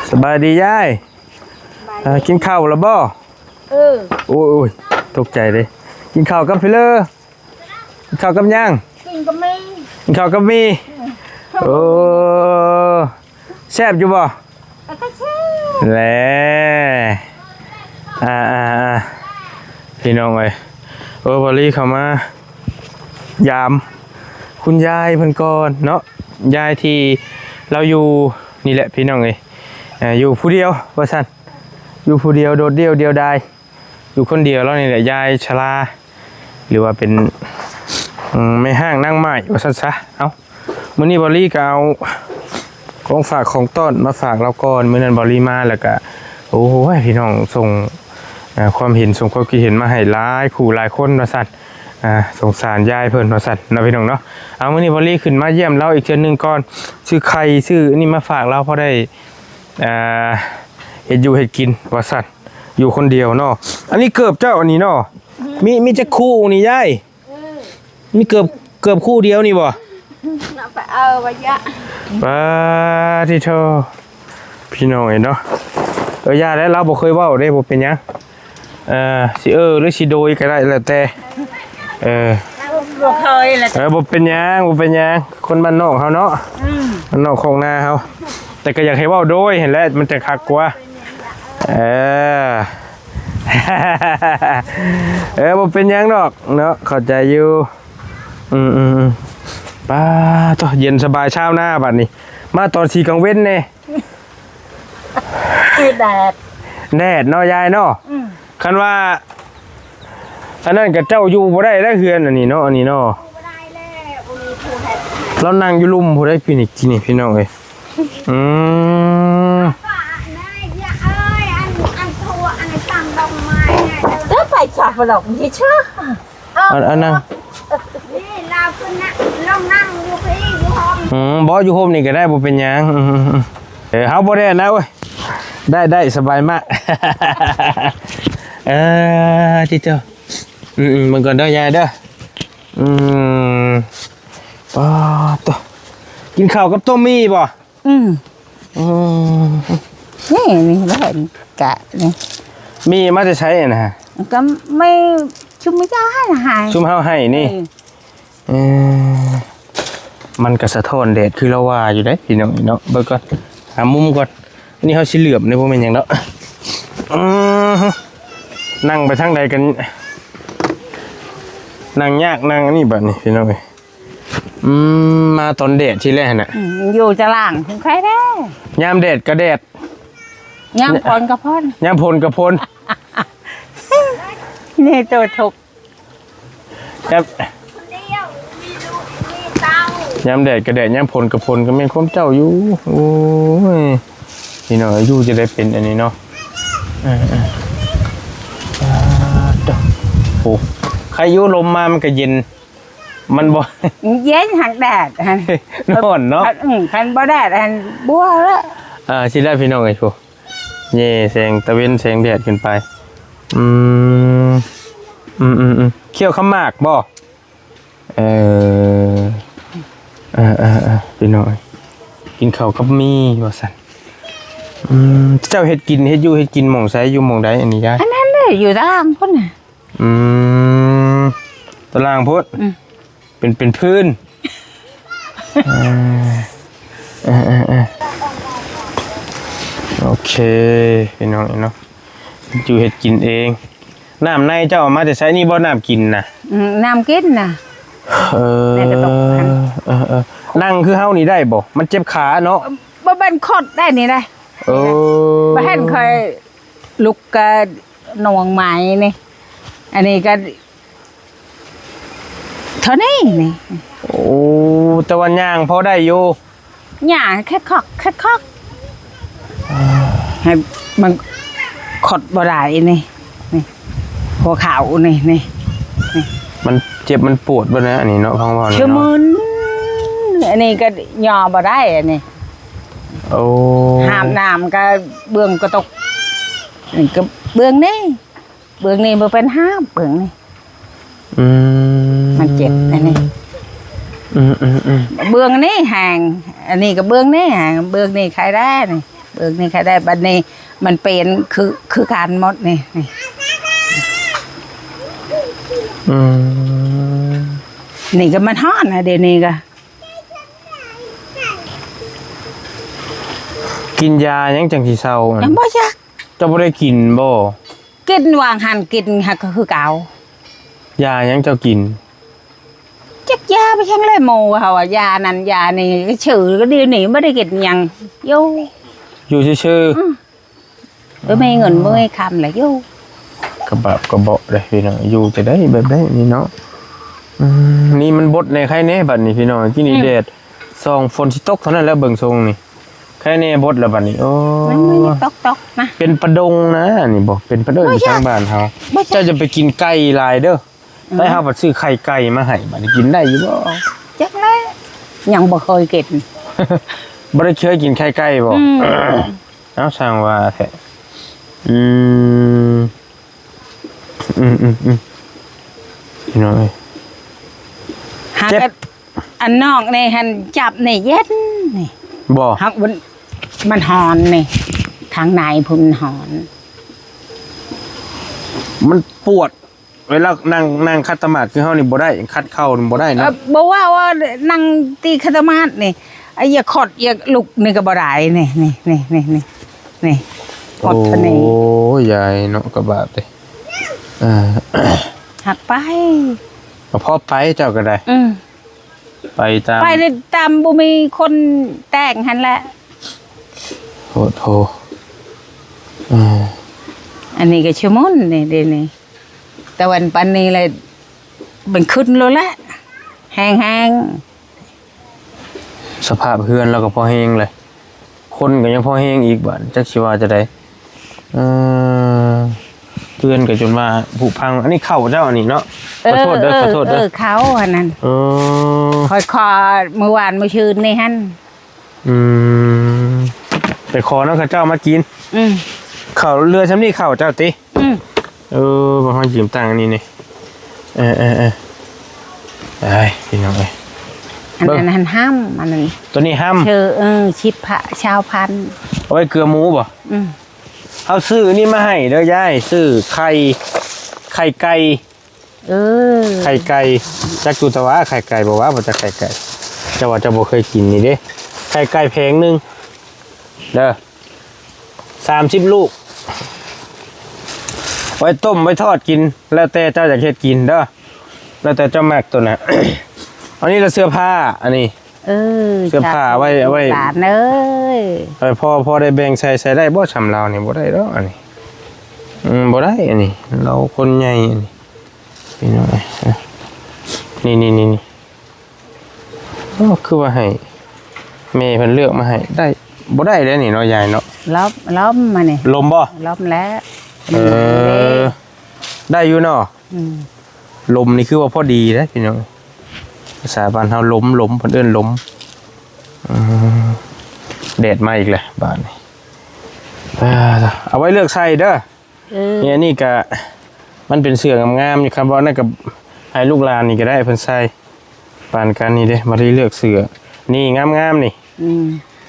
สบายดียายกินข้าวแล้วบ่โอ้ยตกใจเลยกินข้าวกับพี่เลอกินข้าวกับย่างกินข้าวกับมีโอ้แซ่บอยู่บ่แหละพี่น้องเอ้ยบอลลี่เข้ามายามคุณยายเพิ่นก่อนเนาะยายที่เราอยู่นี่แหละพี่น้องเอ้ยอยู่ผู้เดียวว่าซั่นอยู่ผู้เดียวโดดเดี่ยวเดียวดายอยู่คนเดียวแล้วนี่แหละยายชราหรือว่าเป็นไม่ห้างนั่งไม้ว่าซั่นซะเอ้ามื้อนี้บอลลี่ก็เอาของฝากของต้อนมาฝากเราก่อนมื้อนั้นบอลลี่มาแล้วก็โอ้ยพี่น้องส่งความเห็นส่งความคิดเห็นมาให้หลายผู้หลายคนว่าซั่นสงสารยายเพิ่นว่าซั่นนะพี่น้องเนาะเอามื้อนี้บอลลี่ขึ้นมาเยี่ยมเราอีกเทื่อนึงก่อนชื่อไข่ชื่อนี่มาฝากเราพอได้เฮ็ดอยู่เฮ็ดกินว่าซั่นอยู่คนเดียวเนาะอันนี้เกือบเจ้าอันนี้เนาะมีจะคู่นี่ยายมีเกือบคู่เดียวนี่บ่ไปไปยะป้าที่เธอพี่น้องเนาะญาติแล้วเราบ่เคยเว้าได้บ่เป็นหยังสิหรือสิโดยก็ได้แล้วแต่บ่เคยแหละบ่เป็นหยังคนบ้านนอกเฮาเนาะบ้านนอกของนาเฮาแต่ก็อยากให้เว้าโดยเห็นแล้วมันจะคักกว่าบ่เป็นหยังดอกเนาะเข้าใจอยู่ป้าตัวเย็นสบายเช้าหน้าบัดนี้มาตอนสีกลางเว้นแน่แดดเนาะยายเนาะคันว่าอันนั้นกับเจ้าอยู่บ่ได้แล้วเฮือนอันนี้เนาะเรานั่งอยู่ลุ่มบ่ได้ปีนิกที่นี่พี่น้องเอ้ยก็ไปชอบดอกนี่เชื่ออันนั้นนี่เราขึ้นนะลงนั่งอยู่พี่อยู่ห้องบ่อยู่โฮมนี่ก็ได้บ่เป็นหยังเฮาบ่ได้นะเว้ยได้สบายมากที่เจ้ามันก่อนเด้อยายเด้อป้าตัวกินข้าวกับต้มมี่บ่นี่แล้วเห็นกะนี่มีมาจะใช้นะฮะก็ไม่ชุมไม่ได้หายชุมเฮาให้นี่มันก็สะท้อนแดดคือเราว่าอยู่ได้พี่น้องเนาะเบิ่งก่อนหามุมก่อนนี่เฮาสิเหลือบในบ่แม่นหยังแล้วนั่งไปทางใดกันนั่งยากนั่งอันนี้บัดนี้พี่น้องเอ้ยมาตอนแดดที่แรกน่ะอยู่จะล่างถึงใครได้ยามแดดก็แดดยามพลก็พลยามพลก็พลนี่ตัวทุกครับยามแดดก็แดดยามพลก็พลก็แม่นความเจ้าอยู่โอ้ยพี่น้องอยู่จะได้เป็นอันนี้เนาะโอ้ใครอยู่ลมมามันก็เย็นมันบ่เย็นหักแดดฮะนอนเนาะคันบ่แดดหันบัวแล้วสิได้พี่น้องไอ้พวกเย่แสงตะเวนแสงแดดขึ้นไปเคี่ยวข้าวหมากบ่พี่น้องกินข้าวกับมีบ่สั่นเจ้าเฮ็ดกินหม่องไสอยู่หม่องใดอันนี้ยายอันนั้นเลยอยู่ตารางพุ่นน่ะตารางพุ่นเป็นพื้นโอเคพี่น้องเนาะอยู่เฮ็ดกินเองน้ำในเจ้าเอามาแต่ใช้นี่บ่น้ำกินน่ะน้ำกินน่ะนั่งคือเฮานี่ได้บ่มันเจ็บขาเนาะบ่เป็นคดได้นี่ได้บ่เห็นเคยลุกกะหน่วงไม้นี่อันนี้ก็เท่านี้นี่โอ้แต่ว่าย่างพอได้อยู่ย่างแค่คอกให้มันขดบ่ได้นี่หัวเข่านี่มันเจ็บมันปวดบ่นะอันนี้เนาะพังว่าเนาะชื่อมึนอันนี้ก็ย่อบ่ได้อันนี้โอ้หามน้ำก็เบื้องกระตกนี่ก็เบื้องนี่บ่เป็นห้ามเบื้องนี่มันเจ็บอันนี้เบื้องนี่ห่างอันนี้ก็เบื้องนี่ห่างเบื้องนี่ใครได้นี่ เบิ่งนี่ค่ะได้บัดนี้มันเป็นคือการหมดนี่นี่ อืม นี่ก็มันฮ้อนนะเดี๋ยวนี้ก็ กินยายังจังสิเศร้าอะ ยังบ่จัก เจ้าบ่ได้กินบ่ กินวางหันกินหักก็คือเก่าย ายังเจ้ากิน จักยาไปช่างเลยโมเขาว่ายานั้นยานี่ก็ชื่อก็เดี๋ยวนี้บ่ได้กินหยังอยู่ อยู่ซื่อ ไม่เงินบ่ให้คำเลยอยู่ ๆกระบะกระเบาะเลยพี่น้องอยู่จะได้แบบได้นี่เนาะนี่มันบดในใครแน่บัดนี้พี่น้องที่นี่แดดส่องฝนสิตกเท่านั้นแล้วเบิ่งทรงนี่ใครแน่บดแล้วบัดนี้โอ้ มันไม่ได้ตกนะ เป็นปลาดงนะนี่บ่เป็นปลาเด้ออยู่ทางบ้านเฮา บ่ใช่ เจ้าจะไปกินไก่ลายเด้อได้เฮาบัดซื้อไข่ไก่มาให้บัดนี้กินได้อยู่บ่ จักเลยยังบ่เคยกิน บ่ได้เคยกินไข่ไก่บ่ อืม เอ้าช่างว่าแท้พี่น้องเอ้ย หาก เจ็บ อันนอกนี่หันจับนี่เย็นนี่ บ่ หักมันหอนนี่ข้างในพุ่นหอน มันปวด เวลานั่งคัดตมาดคือเฮานี่บ่ได้คัดเข้าบ่ได้นะ บอกว่านั่งตีคาตมาดนี่ไอ้อย่าขดอย่าลุกนี่ก็บ่ได้นี่ขดทะนี่ โอ้ยายเนาะกระบาดเลยหักไป ก็พอไปเจ้าก็ได้ ไปตาม ไปในตามบ่มีคนแต่งหันแหละ โทอันนี้ก็ชั่วโมงนี่เดี๋ยวนี้แต่วันปันนี้เลยมันขึ้นแล้วแหละแห้ง สภาพเฮือนเราก็พอแห้งเลย คนก็ยังพอแห้งอีกบาดจักสิว่าจะได้เพื่อนก็จนว่าผุพัง อันนี้เข้าเจ้าอันนี้เนาะขอโทษเด้อขอโทษเด้อ เขาอันนั้น อ คอเมื่อวานเมื่อคืนนี่ฮั่น ไปขอน้องข้าเจ้ามากิน เข่าเรือชั้นนี่เข่าเจ้าติบางคนยืมตังค์อันนี้นี่ได้พี่น้องเอ้ย อันนั้นห้ามอันนั้น ตัวนี้ห้าม เชชิบพระชาวพันธุ์ เอาไว้เกลือหมูบ่ เอาซื้อนี่มาให้เด้อยายซื้อไข่ไก่ไข่ไก่จักจุตวะไข่ไก่บอกว่าบ่จะไข่ไก่เจ้าว่าจะบ่เคยกินนี่เด้ไข่ไก่แพงนึงเด้อ30 ลูกไว้ต้มไว้ทอดกินแล้วแต่เจ้าอยากเฮ็ดกินเด้อแล้วแต่เจ้ามักตัวน่ะ อันนี้เราเสื้อผ้าอันนี้เสื้อผ้าไว้ หลานเอ้ย พอได้แบ่งใส่ได้บ่ชำเรานี่บ่ได้ดอกอันนี้บ่ได้อันนี้เราคนใหญ่อันนี้พี่น้องนี่ก็คือว่าให้แม่เพิ่นเลือกมาให้ได้บ่ได้แล้วนี่เนาะยายเนาะล้อมมานี่ ลมบ่ ล้อมแล้ว ได้อยู่เนาะลมนี่คือว่าพอดีนะพี่น้องภาษาบ้านเฮาล้มเพิ่นเอิ้นล้มแดดมาอีกแล้วบ้านนี้เอาไว้เลือกใส่เด้อเนี่ยนี่ก็มันเป็นเสื้องามๆอยู่ครับว่านั่นกับให้ลูกหลานนี่ก็ได้เพิ่นใส่ปานกันนี่เด้มาได้เลือกเสื้อนี่งามๆนี่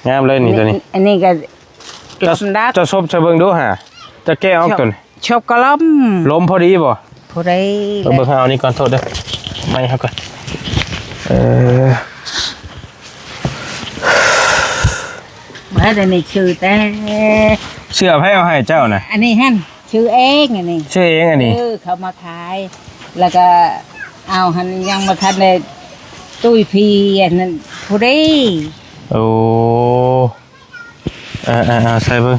งามเลยนี่ตัวนี้ อันนี้ก็ จะซบจะเบิ่งดูฮะจะแก้ออกตัวนี้ ชอบกระล้อม ล้มพอดีบ่ พอได้ เบิ่งเอานี่ก่อนโทษเด้อไม่ครับก่อนมาแต่นี่ชื่อแต่ เสื้อให้เอาให้เจ้าน่ะ อันนี้ฮั่นชื่อเองอันนี้ ชื่อเองอันนี้ เขามาขาย แล้วก็เอาหันยังมาทันในตุ้ยพีอันนั้นพอได้ โอ้ใส่เบิ่ง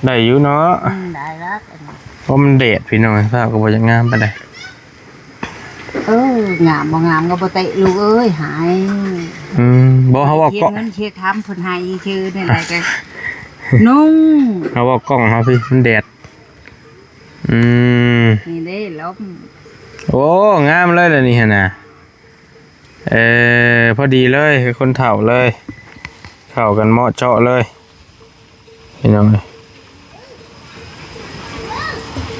ได้อยู่เนาะ ได้แล้ว เพราะมันแดดพี่น้องภาพก็บ่จะงามปานใด งามบ่งามก็บ่เตะลูกเอ้ยหาย บ่เฮาว่า เชีย เกาะ เงินเชียคำเพิ่นให้ชื่อนี่แหละแกนุ่ง เฮาว่ากล้องเฮาพี่มันแดดนี่เด้ลบ โอ้งามเลยล่ะนี่หั่นน่ะพอดีเลยคือคนเฒ่าเลยเข้ากันเหมาะเจาะเลยพี่น้องเอ้ย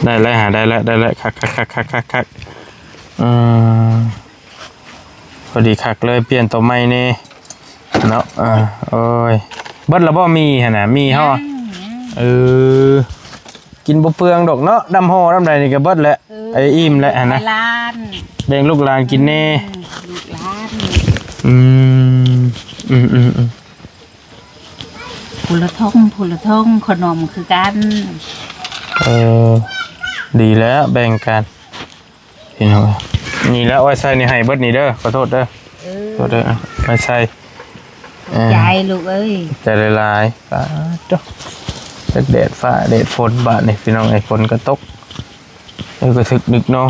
ได้แล้วหาได้แล้วคักพอดีคักเลยเปลี่ยนตัวใหม่นี่เนาะโอ้ย เบิดแล้วบ่มีหั่นน่ะมีเฮาเออกินบ่เปลืองดอกเนาะดำห่อดำใดนี่ก็เบิดแหละไอ้อิ่มแหละหั่นนะ ล้าน แบ่งลูกหลานกินแน่ ลูกล้าน อืมอืมอืมอืม ผู้ละทงขนมคือกัน เออดีแล้วแบ่งกันพี่น้องนี่แล้วไว้ใส่นี่ให้เบิดนี่เด้อขอโทษเด้อขอโทษเด้อไว้ใส่ ใจลูกเอ้ย ใจลายๆฟ้าจ้ะแดดฟ้าแดดฝนบาดนี่พี่น้องไอ้ฝนก็ตกก็ถึกดึกเนาะ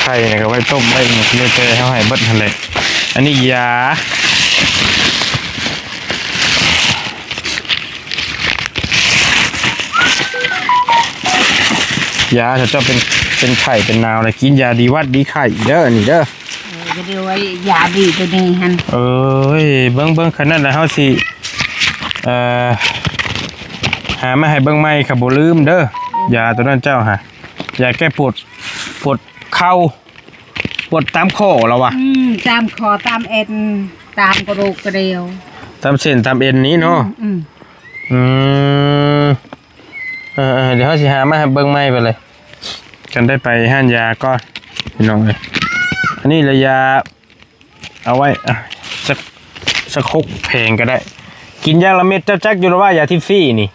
ไข่เนี่ยก็ไว้ต้มไว้เนื้อเจเขาให้เบิดทันเลยอันนี้ยายาถ้าเจ้าเป็นไข่เป็นนาวเลยกินยาดีวัดดีไข่เด้อนี่เด้อ ก็เดี๋ยวยาดีตัวนี้ฮัน เอ้ยเบิ้งขนาดแล้วเฮาสิหามาให้เบิ้งใหม่ครับบ่ลืมเด้อยาตัวนั้นเจ้าฮะยาแก้ปวดเข่าปวดตามข้อแล้ววะ ตามคอตามเอ็นตามกระดูกกระเดียว ตามเส้นตามเอ็นนี้เนาะอืมเดี๋ยวเฮาสิหามาให้เบิ้งใหม่ไปเลยกันได้ไปห้านยาก่อนพี่น้องเอ้ยอันนี้ระยาเอาไว้สักคุกแพงก็ได้กินยาละเม็ดเจ้าจักอยู่แล้วว่ายาทิฟฟี่นี่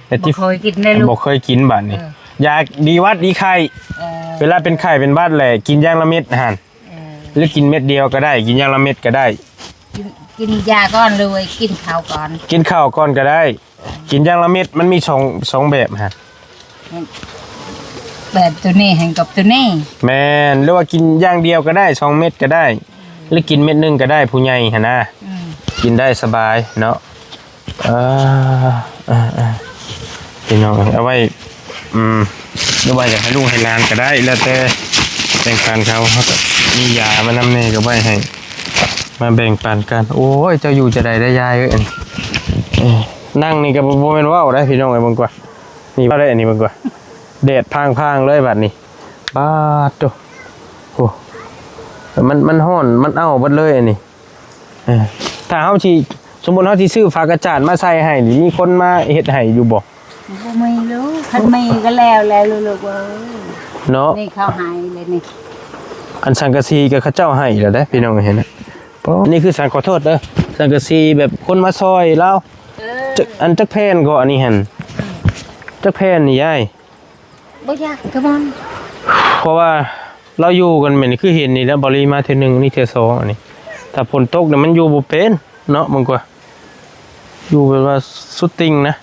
แต่ที่ เคยกินได้ลูก บอกเคยกินบัดนี่ยาดีวัดดีไข้เวลาเป็นไข้เป็นบ้านแหละกินอย่างละเม็ดหันหรือกินเม็ดเดียวก็ได้กินอย่างละเม็ดก็ได้ กินยาก่อนเลยกินข้าวก่อน กินข้าวก่อนก็ได้ กินอย่างละเม็ดมันมีสองแบบฮะ แบบตัวนี้แห่งกับตัวนี้ แม่นหรือว่ากินอย่างเดียวก็ได้2เม็ดก็ได้ หรือกินเม็ดนึงก็ได้ผู้ใหญ่หั่นนะกินได้สบายเนาะพี่น้องเอาไว้หรือว่าอยากให้ลูกให้หลานก็ได้แล้วแต่แบ่งปันเขาก็มียามานำแน่ก็ไว้ให้มาแบ่งปันกันโอ้ยเจ้าอยู่จะได้ยายเอ้ยนั่งนี่ก็บ่แม่นว่าวได้พี่น้องไอ้เบิ่งกว่านี่ว่าได้อันนี้เบิ่งกว่าแดดพางๆเลยบัดนี้บาดโตโอ้มันร้อนมันเอาเบิดเลยอันนี้ถ้าเฮาสิสมมุติเฮาสิซื้อฝากระจาดมาใส่ให้นี่มีคนมาเฮ็ดให้อยู่บ่ไม่รู้คันไม่ก็แล้วลูกเอ้ย เนาะ นี่เขาหายเลยนี่ อันสังกะสีก็เขาเจ้าให้แล้วได้พี่น้องเห็นนะเพราะนี่คือสังขอโทษเด้อสังกะสีแบบคนมาซอยแล้วอันจักแผ่นก็อันนี้หั่นจักแผ่นนี่ยาย บ่ยากกระมอน เพราะว่าเราอยู่กันแม่นคือเห็นนี่แล้วบริมาเทื่อนึงนี่เทื่อสองอันนี้ถ้าฝนตกเนี่ยมันอยู่บ่เป็นเนาะมันก็อยู่แบบว่าสุดติงนะ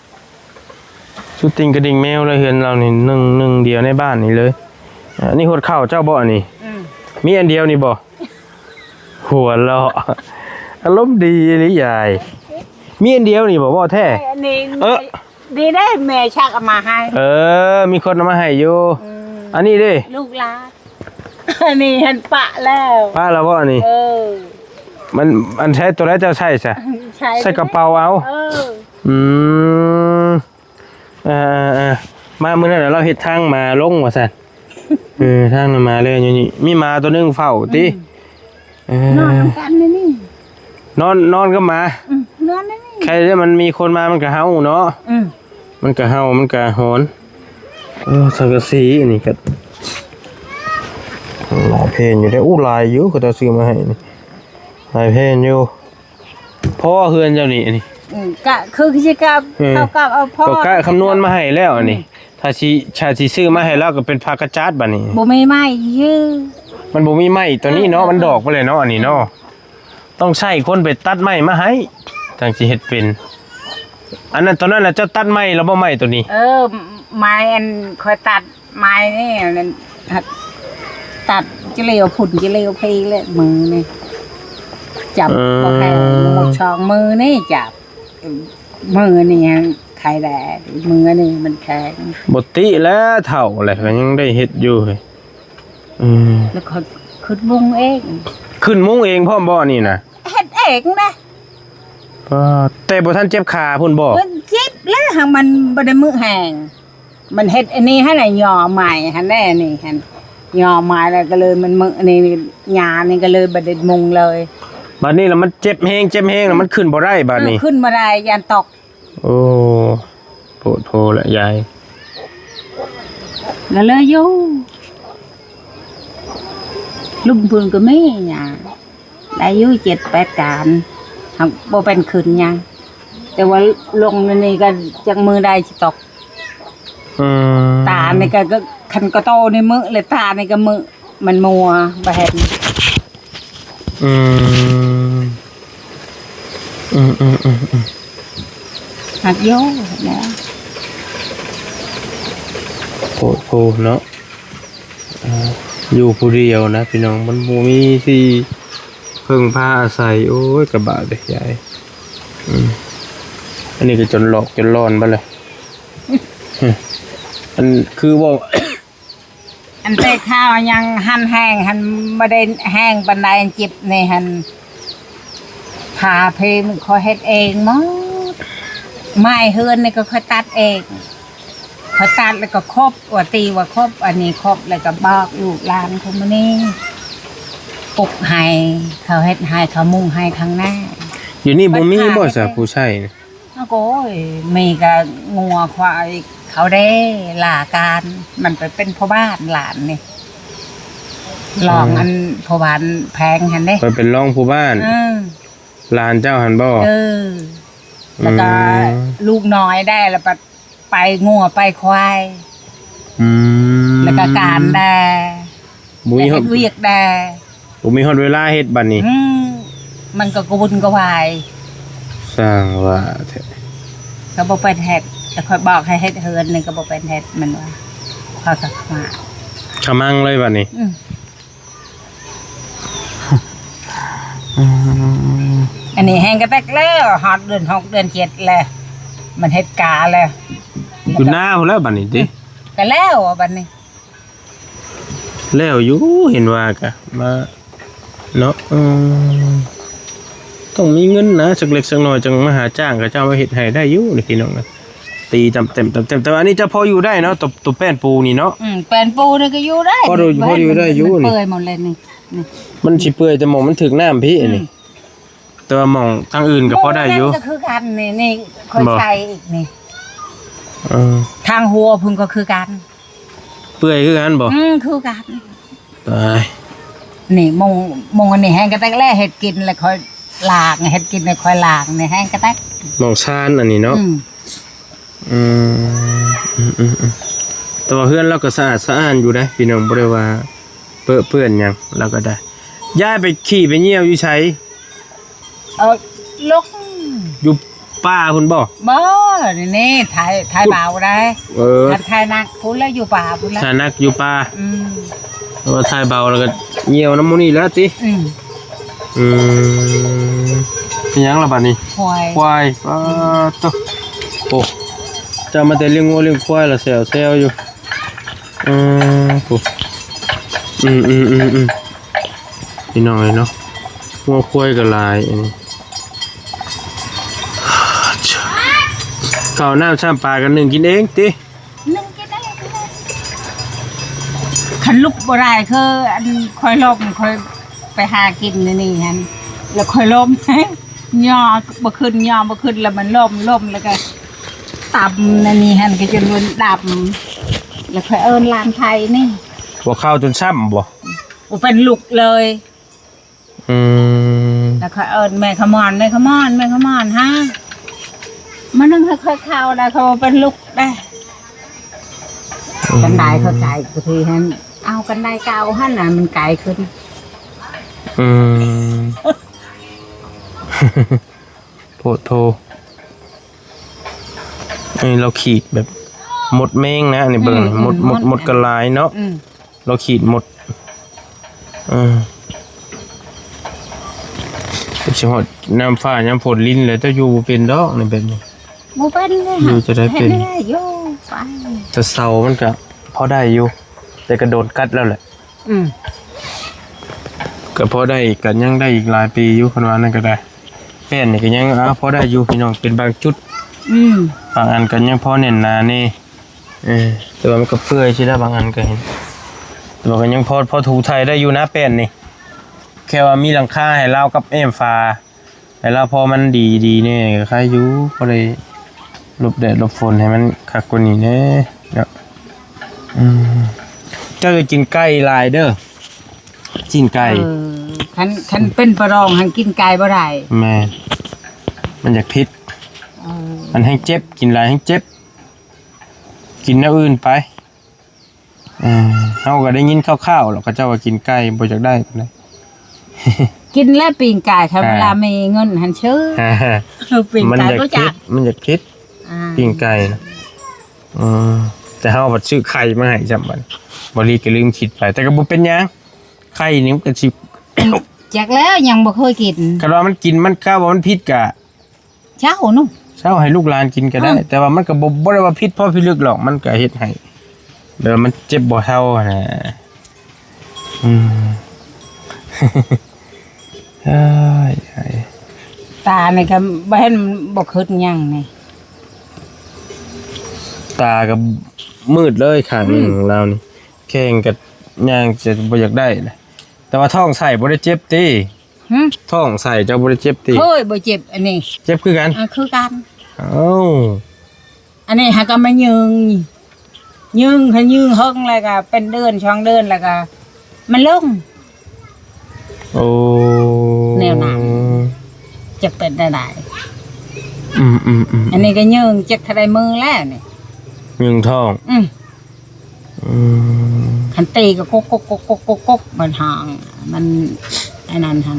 สุดติงกระดิ่งแมวเลยเห็นเรานี่หนึ่งเดียวในบ้านนี่เลยอันนี้หดข้าวเจ้าบ่อันนี้มีอันเดียวนี่บ่หัวเราะอารมณ์ดีหรือยายมีอันเดียวนี่บ่แท้นี่ดีได้แม่ชักเอามาให้มีคนเอามาให้อยู่อันนี้ดิลูกหลานอันนี้เห็นปะแล้วป้าแล้วบ่อันนี้มันใช้ตัวไหนเจ้าใช้ซะใส่กระเป๋าเอามามื้อนั้นเราเฮ็ดทางมาลงว่าซั่นทางมาเลยอยู่นี่มีหมาตัวนึงเฝ้าตินอนกันนี่นอนก็มานอนนี่ใครได้มันมีคนมามันก็เห่าเนาะมันก็เห่ามันก็หอนสังกะสีอันนี้ก็หลายเพลงอยู่ได้ลายอยู่ก็จะซื้อมาให้นี่หลายเพลงอยู่พ่อเฮือนเจ้านี่อันนี้กะคือสิกับเท่ากับเอาพ่อก็กะคำนวณมาให้แล้วอันนี้ถ้าสิซื้อมาให้แล้วก็เป็นผ้ากระจาดบัดนี้บ่มีไม้ยื้อมันบ่มีไม้ตัวนี้เนาะมันดอกไปเลยเนาะอันนี้เนาะต้องใช้คนไปตัดไม้มาให้จังสิเฮ็ดเป็นอันนั้นตอนนั้นน่ะเจ้าตัดไม้แล้วบ่ไม้ตัวนี้ไม้อันคอยตัดไม้นี่นั่นตัดจะเลี้ยวผุ่นจะเลี้ยวพีเลยมือนี่จับบ่แค่หมดช่องมือนี่จับมือนี่ใครแดดมือนี่มันแข็งบ่ติแล้วเฒ่าแหละก็ยังได้เฮ็ดอยู่แล้วก็ขึ้นมุงเองขึ้นมุงเองพร้อมบ่นี่น่ะเฮ็ดเองนะแต่บ่ทันเจ็บขาพุ่นบ่มันเจ็บแล้วหางมันบ่ได้มือแห้งมันเฮ็ดอันนี้ให้น่ะย่อใหม่หั่นแน่นี่หั่น ยอไม้แล้วก็เลยมันมือนี่หญ้านี่ก็เลยบ่ได้มุงเลย บัดนี้แล้วมันเจ็บแฮงแล้วมันขึ้นบ่ได้บัดนี้ ขึ้นมาได้ยันตก โอ้โพละยาย ก็เลยอยู่ลุงเพิ่นก็มีหญ้าได้อยู่7-8การหักบ่เป็นขึ้นหยังแต่ว่าลงนี่ก็จักมือได้สิตก ตาในก็คันก็โตในมือเลยตาในก็มือมันมัวบ่เห็นหักโยแล้ว โพเนาะอยู่ผู้เดียวนะพี่น้องมันบ่มีที่พึ่งพาอาศัยโอ้ยกระบะเด้ยายอันนี้ก็จนหลอกจนร้อนไปเลยอันคือว่า อันเตะข้าวยังหั่นแห้งหั่นบ่ได้แห้งปานใดอันจิบนี่หั่นพาเพมค่อยเฮ็ดเองหมดไม้เฮือนนี่ก็ค่อยตัดเองค่อยตัดแล้วก็ครบว่าตีว่าครบอันนี้ครบแล้วก็บอกลูกหลานเขามานี่ปลุกให้เขาเฮ็ดให้เขามุ่งให้ข้างหน้า อยู่นี่บ่มีบ่ซะผู้ใช้นี่ โอ้ยมีก็งัวควายเขาได้หลาการมันไปเป็นพ่อบ้านหลานนี่ลองอันพ่อบ้านแพงหันเด้ ไปเป็นรองผู้บ้านหลานเจ้าหันบ่ แล้วก็ลูกน้อยได้แล้วไปงัวไปควายแล้วก็การได้ บ่มีฮอด เวียกได้ บ่มีฮอดเวลาเฮ็ดบัดนี้ มันก็กระวนกระวาย สร้างว่าแท้ ก็บ่เป็นเฮ็ดแต่ค่อยบอกให้เฮ็ดเฮือนนี่ก็บ่เป็นเฮ็ดมันว่าเขาก็มา ขมังเลยบัดนี้ อันนี้แห้งกระแตกแล้วฮอดเดือน6เดือน7แล้วมันเฮ็ดกาแล้ว อยู่หน้าพุ่นแล้วบัดนี้ติ ก็แล้วอ่ะบัดนี้ แล้วอยู่เห็นว่าก็มาเนาะต้องมีเงินนะสักเล็กสักน้อยจังมาหาจ้างกับเจ้ามาเฮ็ดให้ได้อยู่นี่พี่น้องนะตีจำเต็มแต่ว่าอันนี้จะพออยู่ได้เนาะตัวแป้นปูนี่เนาะ แป้นปูนี่ก็อยู่ได้ พออยู่ได้อยู่นี่ เปื่อยหมดเลยนี่ มันสิเปื่อยแต่หมองมันถึกน้ำพี่นี่แต่ว่าหมองทางอื่นก็พอได้อยู่ ก็คือกันนี่ค่อยใช้อีกนี่ ทางหัวพึ่งก็คือกัน เปื่อยคือกันบ่ คือกัน ตาย นี่มงอันนี้แห้งกระแตกแล่เฮ็ดกินแล้วค่อยล้างเฮ็ดกินแล้วค่อยล้างนี่แห้งกระแตก หมองชานอันนี้เนาะแต่ว่าเฮือนเราก็สะอาดสะอ้านอยู่ได้พี่น้องบ่ได้ว่าเปื้อนหยังเราก็ได้ย้ายไปขี่ไปเหี่ยวอยู่ไส ลก อยู่ป่าพุ่นบ่ บ่นี่ถ่ายเบาได้ถ่ายนักพุ่นแล้วอยู่ป่าพุ่นแล้ว ถ้านักอยู่ป่าว่าถ่ายเบาแล้วก็เหี่ยวน้ำมูนี่แล้วติเป็นหยังล่ะบัดนี้ ควายตุ๊โอ้จะมาแต่เลี้ยงวัวเลี้ยงควายละแซวอยู่โอ้พี่น้อยเนาะวัวควายก็หลายอันนี้ข้าวน้ำช่ำปลากัน1กินเองติ นึ่งกินได้คันลุกบ่ได้คืออันค่อยลมค่อยไปหากินนี่หั่นแล้วค่อยลมย่อบ่ขึ้นแล้วมันล่มแล้วก็ต่ำนั่นนี่หั่นก็จนวนดับแล้วค่อยเอิ้นลานไทยนี่ บ่ข้าวจนช่ำบ่ เป็นลูกเลยแล้วค่อยเอิ้นแม่ขมอนฮะมันนึงค่อยๆเข้าได้เขาเป็นลูกได้กันได้เขาไกลก็ทีหั่นเอากันได้เก่าหั่นน่ะมันไกลขึ้น โพดโทนี่เราขีดแบบหมดแมงนะนี่เบิ่งหมดกระลายเนาะเราขีดหมดชิฮอดน้ำฟ้าน้ำฝนลิ้นเลยจะอยู่เป็นดอกในแบบนี้ บ่เป็นเลย อยู่จะได้เป็น อยู่ไป จะเสามันก็พอได้อยู่แต่กระโดดกัดแล้วแหละก็พอได้อีกกันยังได้อีกหลายปีอยู่คนว่านั่นก็ได้แป้นนี่ก็ยังพอได้อยู่พี่น้องเป็นบางจุดบางอันก็ยังพอเน่นหนานี่แต่ว่ามันก็เปื่อยใช่ไหมบางอันก็เห็นแต่ ตัวก็ยังพอถูไทยได้อยู่นะเป็นนี่แค่ว่ามีหลังคาให้เรากับเอ็มฟ้าให้เราพอมันดีเนี่ยใครอยู่ก็เลยหลบแดดหลบฝนให้มันคักกว่านี้แน่เนาะเจ้าจะกินไก่ลายเด้อกินไก่คันเป็นปลองหันกินไก่บ่ได้แม่มันอยากพิษมันให้เจ็บกินลายให้เจ็บกินแนวอื่นไปเฮาก็ได้ยินคร่าวๆแล้วก็เจ้าว่ากินไก่บ่อยากได้ปานใดกินแล้วปิ้งไก่ถ้าเวลามีเงินหันชื่อปิ้งไก่ก็จักมันอยากคิดปิ้งไก่นะแต่เฮาบัดซื้อไข่มาให้จำบัดบ่รีก็ลืมคิดไปแต่ก็บ่เป็นหยังไข่นี่มันก็สิ จักแล้วยังบ่เคยกินก็ว่ามันกินมันข้าวว่ามันพิษกะเช้านู่นเช้าให้ลูกหลานกินก็ได้แต่ว่ามันก็บ่ได้ว่าพิษเพราะพิลึกหรอกมันก็เฮ็ดให้เดี๋ยวมันเจ็บบ่เท่านะตาเนี่ยก็บ่เห็นบ่คิดหยังนี่ตาก็มืดเลยข้างนึงของเรานี่แข้งก็ย่างจะบ่อยากได้นะแต่ว่าท้องใส่บ่ได้เจ็บติท้องใส่เจ้าบ่ได้เจ็บติเฮ้ยบ่เจ็บอันนี้เจ็บคือกันคือกันอันนี้หาก็มายืงให้ยืงเฮิงแล้วก็เป็นเดือนช่องเดือนแล้วก็มันลงโอ้แนวนั้นจะเป็นได้อันนี้ก็ยืงจักทะเลมือแล้วนี่ยืงท้องคันตีก็กกมันห่างมันไอ้นั่นทัน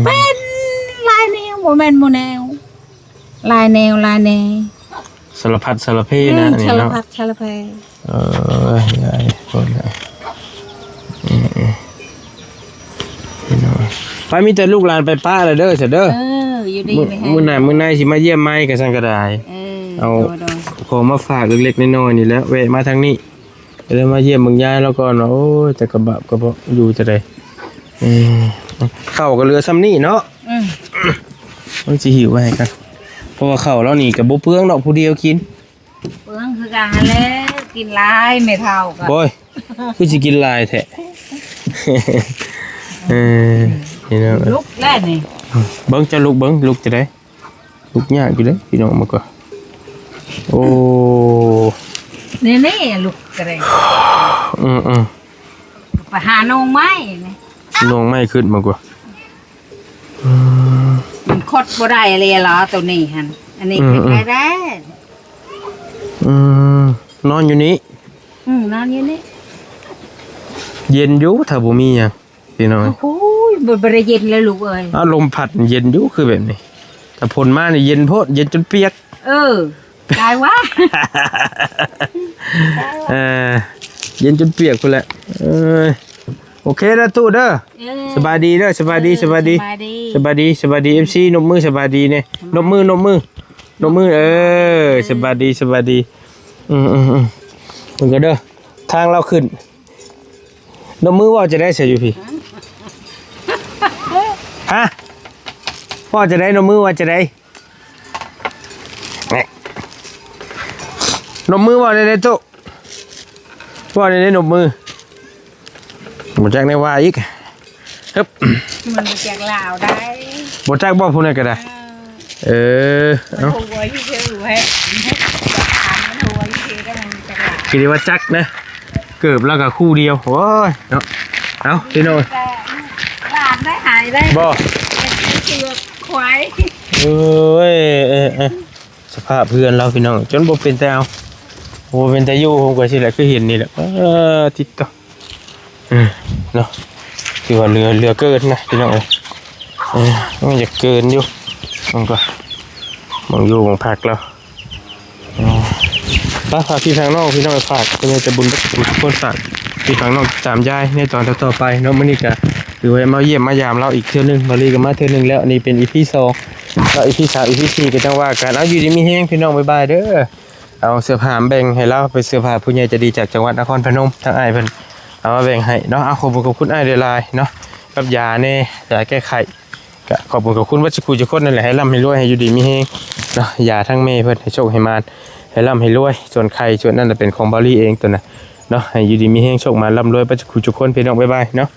เป็นลายแนวโมเมนต์โมแนวลายแนวสารพัดสารเพนะนี่เนาะสารเพใหญ่คนเลยไปมีแต่ลูกหลานไปป้าเลยเด้อเสร็จเด้ออยู่ดีมื้อไหนสิมาเยี่ยมไม้กับสังกระดาษเอาของมาฝากเล็กๆน้อยๆนี่แล้วแวะมาทางนี้เลยมาเยี่ยมมึงยายแล้วก่อนโอ้ยแต่กระบะก็บ่อยู่จะได้เข้าก็เรือซ้ำนี่เนาะมันสิหิวไว้กันเพราะว่าเข้าแล้วนี่ก็บ่เปลืองดอกผู้เดียวกินเปลืองคือกันแล้วกินหลายไม่เท่ากันโอ้ยคือสิกินหลายแท้นี่เนาะลุกแล้วนี่เบิ่งจะลุกเบิ่งลุกจะได้ลุกยากอยู่เด้พี่น้องมาก่อนโอ้นี่ลุกกระไรไปหาโนงไม้โนงไม้ขึ้นมากว่ามันคดบ่ได้เลยเหรอตัวนี้ฮันอันนี้ใครได้นอนอยู่นี้นอนอยู่นี่เย็นอยู่ถ้าบ่มีหยังพี่น้องโอ้ยบ่ได้เย็นเลยลูกเอ้ยลมพัดเย็นอยู่คือแบบนี้แต่ฝนมานี่เย็นโพดเย็นจนเปียกได้วะเย็นจนเปียกพุ่นแหละโอเคนะตู้เด้อสบายดีเด้อสบายดีFC นมมือสบายดีเนี่ยนมมือสบายดีมึงก็เด้อทางเราขึ้นนมมือว่าจะได้เสียอยู่พี่ฮะว่าจะได้นมมือว่าจะได้นมมือว่าได้ตู้ว่าได้นมมือหมดจากในว่าอีกครับมันมาจากลาวได้หมดจากบ่พูดอะไรก็ได้เอาหัวที่เชื่อไว้หัวที่เชื่อได้มันจากลาวคิดว่าจักนะเกือบแล้วกับคู่เดียวโอ้ยเนาะเอาพี่น้อยลาบได้หายได้บ่เชือกควายเอ้ยสภาพเพื่อนเราพี่น้องจนบ่เป็นแต่เอาโอ้เป็นแต่อยู่ผมก็สิแหละคือเห็นนี่แหละติดต่อเนาะคือว่าเรือเกินนะพี่น้องมันจะเกินอยู่มันก็มองอยู่มองผักแล้วป้าฝากพี่ทางนอกพี่น้องฝากก็จะบุญคนฝากพี่ทางนอกตามยายในตอนต่อไปเนาะมื้อนี้ก็คือว่ามาเยี่ยมมายามเราอีกเทื่อนึงบริก็มาเทื่อนึงแล้วอันนี้เป็น EP 2แล้ว EP 3 EP 4ก็จังว่ากันเอาอยู่ดีมีแฮงพี่น้องบ๊ายบายเด้อเอาเสื้อผ้าแบ่งให้เราไปเสื้อผ้าผู้ใหญ่จะดีจากจังหวัดนครพนมทางอ้ายเพิ่นเอามาแบ่งให้เนาะขอบคุณอ้ายหลายๆเนาะกับยาแน่ยาแก้ไขก็ขอบคุณวัชคูจะคนนั่นแหละให้ร่ำให้รวยให้อยู่ดีมีแฮงเนาะยาทั้งเมย์เพิ่นให้โชคให้มานให้ร่ำให้รวยส่วนใครส่วนนั่นจะเป็นของบาลี่เองตัวน่ะ เนาะให้อยู่ดีมีแฮงโชคมาร่ำรวยไปทุกคนพี่น้องบ๊ายบายเนาะ